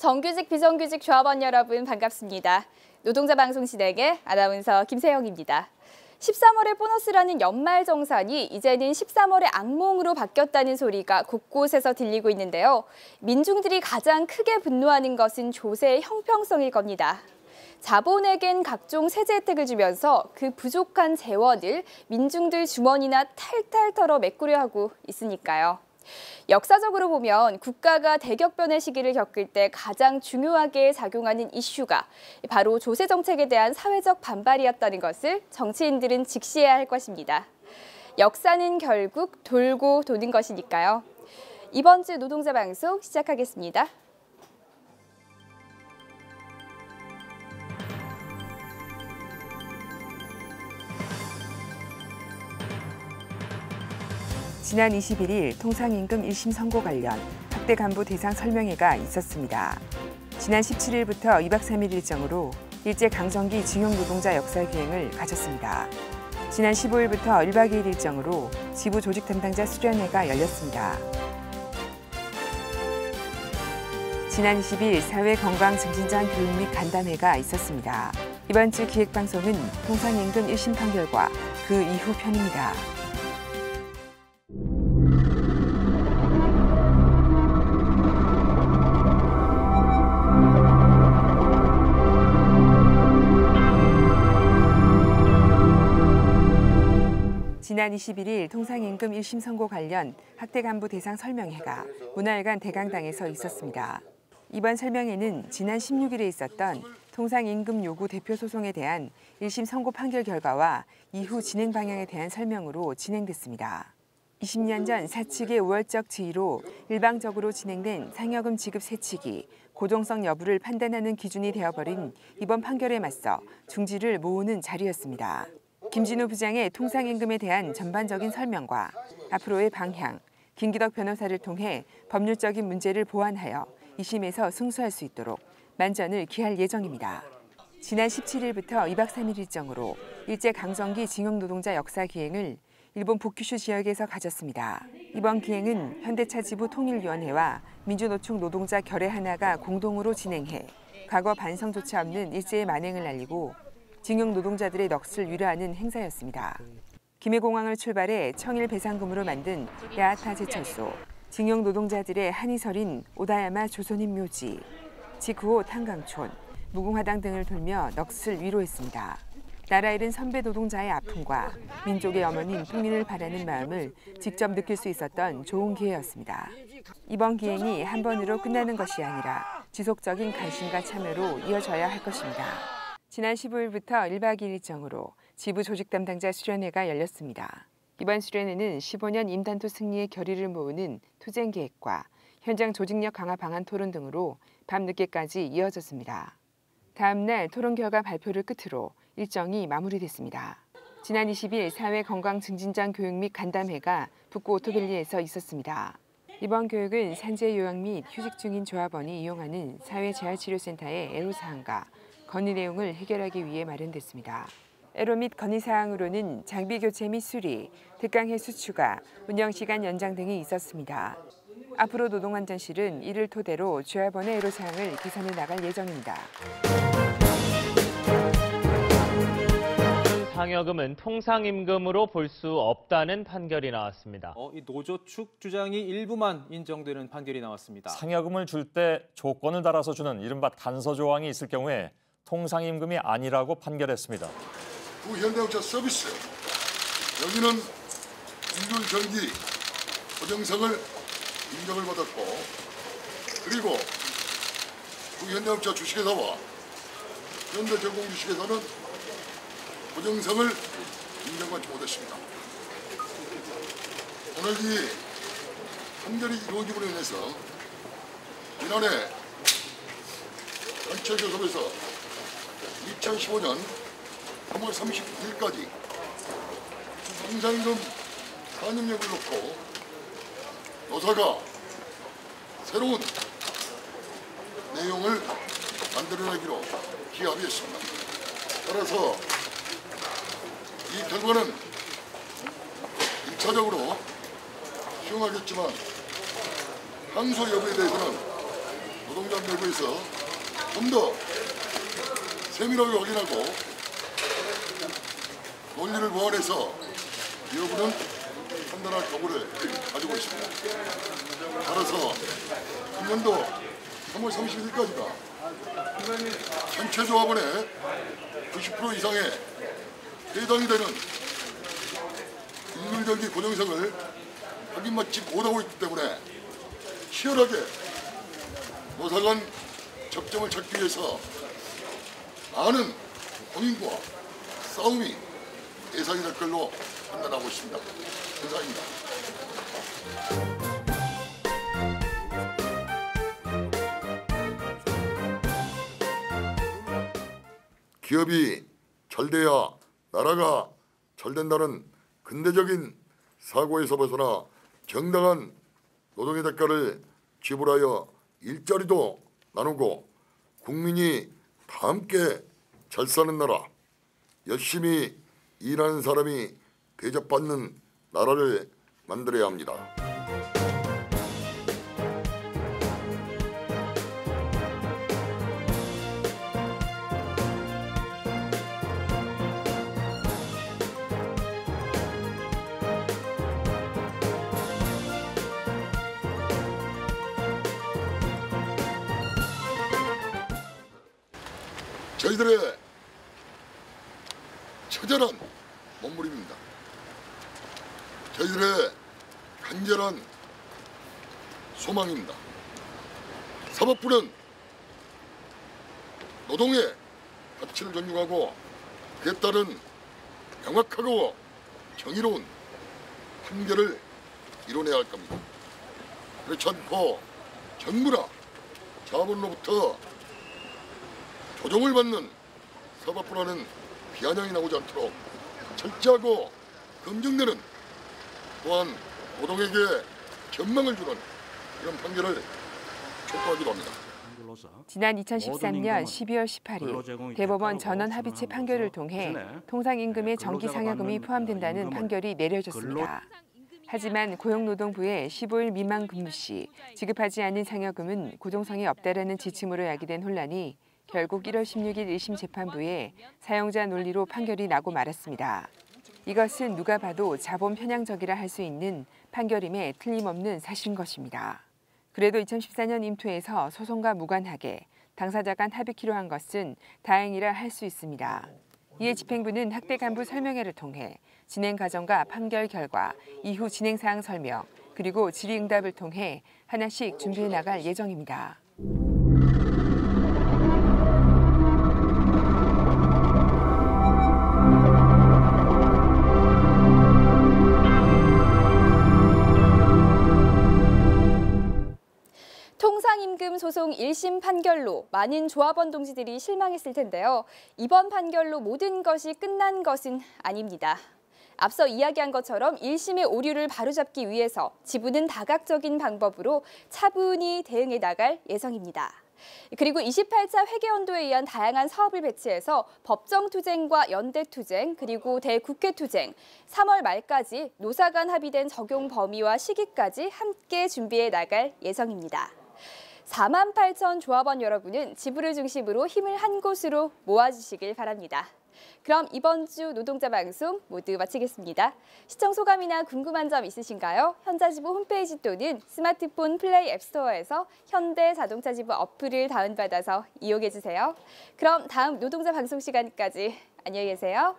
정규직, 비정규직 조합원 여러분 반갑습니다. 노동자 방송 진행의 아나운서 김세영입니다. 13월의 보너스라는 연말정산이 이제는 13월의 악몽으로 바뀌었다는 소리가 곳곳에서 들리고 있는데요. 민중들이 가장 크게 분노하는 것은 조세의 형평성일 겁니다. 자본에겐 각종 세제 혜택을 주면서 그 부족한 재원을 민중들 주머니나 탈탈 털어 메꾸려 하고 있으니까요. 역사적으로 보면 국가가 대격변의 시기를 겪을 때 가장 중요하게 작용하는 이슈가 바로 조세 정책에 대한 사회적 반발이었다는 것을 정치인들은 직시해야 할 것입니다. 역사는 결국 돌고 도는 것이니까요. 이번 주 노동자 방송 시작하겠습니다. 지난 21일 통상임금 1심 선고 관련 학대 간부 대상 설명회가 있었습니다. 지난 17일부터 2박 3일 일정으로 일제 강점기 징용 노동자 역사 기행을 가졌습니다. 지난 15일부터 1박 2일 일정으로 지부 조직 담당자 수련회가 열렸습니다. 지난 20일 사회건강증진장 교육 및 간담회가 있었습니다. 이번 주 기획방송은 통상임금 1심 판결과 그 이후 편입니다. 지난 21일 통상임금 1심 선고 관련 학대 간부 대상 설명회가 문화회관 대강당에서 있었습니다. 이번 설명회는 지난 16일에 있었던 통상임금 요구 대표 소송에 대한 1심 선고 판결 결과와 이후 진행 방향에 대한 설명으로 진행됐습니다. 20년 전 사측의 우월적 지위로 일방적으로 진행된 상여금 지급 세칙이 고정성 여부를 판단하는 기준이 되어버린 이번 판결에 맞서 중지를 모으는 자리였습니다. 김진우 부장의 통상임금에 대한 전반적인 설명과 앞으로의 방향, 김기덕 변호사를 통해 법률적인 문제를 보완하여 2심에서 승소할 수 있도록 만전을 기할 예정입니다. 지난 17일부터 2박 3일 일정으로 일제 강점기 징용 노동자 역사 기행을 일본 북큐슈 지역에서 가졌습니다. 이번 기행은 현대차 지부 통일위원회와 민주노총 노동자 결의 하나가 공동으로 진행해 과거 반성조차 없는 일제의 만행을 알리고 징용 노동자들의 넋을 위로하는 행사였습니다. 김해공항을 출발해 청일 배상금으로 만든 야하타 제철소, 징용 노동자들의 한이설인 오다야마 조선인 묘지, 지구호 탄강촌, 무궁화당 등을 돌며 넋을 위로했습니다. 나라 잃은 선배 노동자의 아픔과 민족의 어머니인 통일을 바라는 마음을 직접 느낄 수 있었던 좋은 기회였습니다. 이번 기행이 한 번으로 끝나는 것이 아니라 지속적인 관심과 참여로 이어져야 할 것입니다. 지난 15일부터 1박 2일 일정으로 지부 조직 담당자 수련회가 열렸습니다. 이번 수련회는 15년 임단토 승리의 결의를 모으는 투쟁 계획과 현장 조직력 강화 방안 토론 등으로 밤늦게까지 이어졌습니다. 다음 날 토론 결과 발표를 끝으로 일정이 마무리됐습니다. 지난 20일 사회건강증진장 교육 및 간담회가 북구 오토밸리에서 있었습니다. 이번 교육은 산재 요양 및 휴직 중인 조합원이 이용하는 사회재활치료센터의 애로사항과 건의 내용을 해결하기 위해 마련됐습니다. 애로 및 건의 사항으로는 장비 교체 및 수리, 특강해수 추가, 운영시간 연장 등이 있었습니다. 앞으로 노동안전실은 이를 토대로 조합원의 애로 사항을 개선해 나갈 예정입니다. 상여금은 통상임금으로 볼 수 없다는 판결이 나왔습니다. 이 노조 측 주장이 일부만 인정되는 판결이 나왔습니다. 상여금을 줄 때 조건을 달아서 주는 이른바 단서 조항이 있을 경우에 통상임금이 아니라고 판결했습니다. 현대자동차 서비스, 여기는 인줄 전기 고정성을 인정을 받았고, 그리고 현대자동차 주식회사와 현대제공 주식회사는 고정성을 인정받지 못했습니다. 오늘 이 판결이 이루어짐으로 인해서 지난해 전체 교섭에서 2015년 3월 31일까지 통상임금 산입력을 놓고 노사가 새로운 내용을 만들어내기로 기합했습니다. 따라서 이 결과는 1차적으로 수용하겠지만 항소 여부에 대해서는 노동자 내부에서 좀 더 세밀하게 확인하고 논리를 보완해서 이 여부는 판단할 각오를 가지고 있습니다. 따라서 금년도 3월 31일까지가 전체 조합원의 90% 이상의 해당이 되는 일률경기 고정성을 확인받지 못하고 있기 때문에 치열하게 노사 간 접점을 찾기 위해서 많은 고민과 싸움이 예상이 될 걸로 판단하고 있습니다. 감사합니다. 기업이 잘 돼야 나라가 잘 된다는 근대적인 사고에서 벗어나 정당한 노동의 대가를 지불하여 일자리도 나누고 국민이 다 함께 잘 사는 나라, 열심히 일하는 사람이 대접받는 나라를 만들어야 합니다. 저희들의 처절한 몸부림입니다. 저희들의 간절한 소망입니다. 사법부는 노동의 가치를 존중하고 그에 따른 명확하고 정의로운 판결을 이뤄내야 할 겁니다. 그렇지 않고 정부나 자본으로부터 조종을 받는 사법부라는 비아냥이 나오지 않도록 철저하고 검증되는 또한 노동에게 전망을 주는 그런 판결을 촉구하기도 합니다. 지난 2013년 12월 18일 대법원 전원 합의체 판결을 통해 통상임금에 정기 상여금이 포함된다는 판결이 내려졌습니다. 하지만 고용노동부의 15일 미만 근무 시 지급하지 않은 상여금은 고정성이 없다라는 지침으로 야기된 혼란이 결국 1월 16일 1심 재판부에 사용자 논리로 판결이 나고 말았습니다. 이것은 누가 봐도 자본 편향적이라 할 수 있는 판결임에 틀림없는 사실인 것입니다. 그래도 2014년 임토에서 소송과 무관하게 당사자 간 합의키로 한 것은 다행이라 할 수 있습니다. 이에 집행부는 학대 간부 설명회를 통해 진행 과정과 판결 결과, 이후 진행 사항 설명, 그리고 질의응답을 통해 하나씩 준비해 나갈 예정입니다. 통상임금 소송 1심 판결로 많은 조합원 동지들이 실망했을 텐데요. 이번 판결로 모든 것이 끝난 것은 아닙니다. 앞서 이야기한 것처럼 1심의 오류를 바로잡기 위해서 지부는 다각적인 방법으로 차분히 대응해 나갈 예정입니다. 그리고 28차 회계연도에 의한 다양한 사업을 배치해서 법정투쟁과 연대투쟁, 그리고 대국회투쟁, 3월 말까지 노사 간 합의된 적용 범위와 시기까지 함께 준비해 나갈 예정입니다. 48,000 조합원 여러분은 지부를 중심으로 힘을 한 곳으로 모아주시길 바랍니다. 그럼 이번 주 노동자 방송 모두 마치겠습니다. 시청 소감이나 궁금한 점 있으신가요? 현자지부 홈페이지 또는 스마트폰 플레이 앱스토어에서 현대자동차지부 어플을 다운받아서 이용해주세요. 그럼 다음 노동자 방송 시간까지 안녕히 계세요.